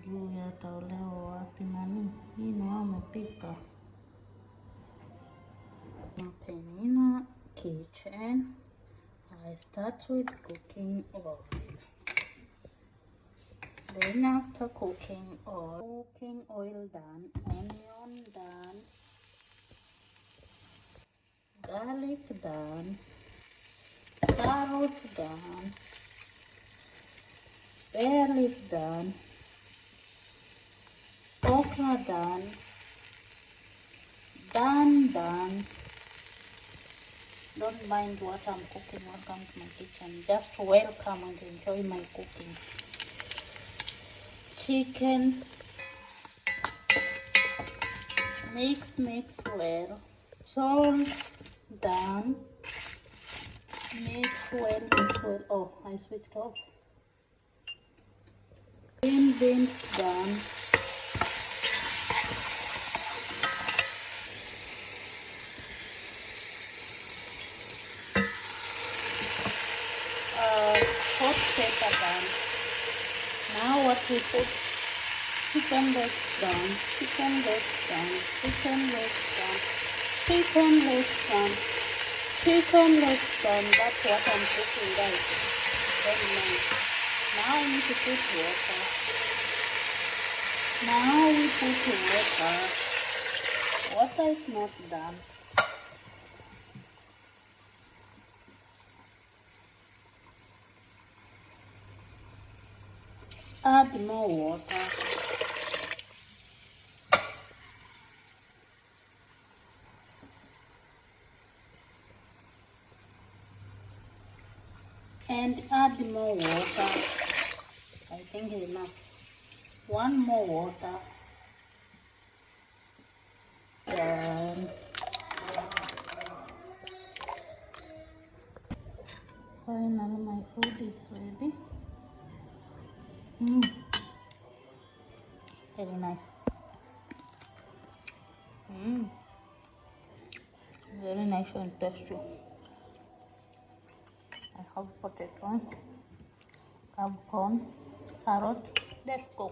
sijui yataolewa wapi nani. Hii ni wao wamepika. Mapeninah kitchen. I start with cooking oil. Then after cooking oil done, onion done, garlic done, carrot done, bay leaf done, okra done, done. Don't mind what I'm cooking. Welcome to my kitchen. Just welcome and enjoy my cooking. Chicken, mix well. Salt done. Mix well. Oh, I switched off. Beans done. Hot pepper done. Now what we put? Chicken legs done. Chicken legs done. Chicken legs done. Chicken legs done. Chicken legs done. That's what I'm cooking, guys. Very nice. Now I need to put water. Now we put water. Water is not done. Add more water. And add more water. I think it's enough. One more water. Then finally my food is ready. Very nice. Very nice and tasty. I have potato, have corn, carrot. Let's go.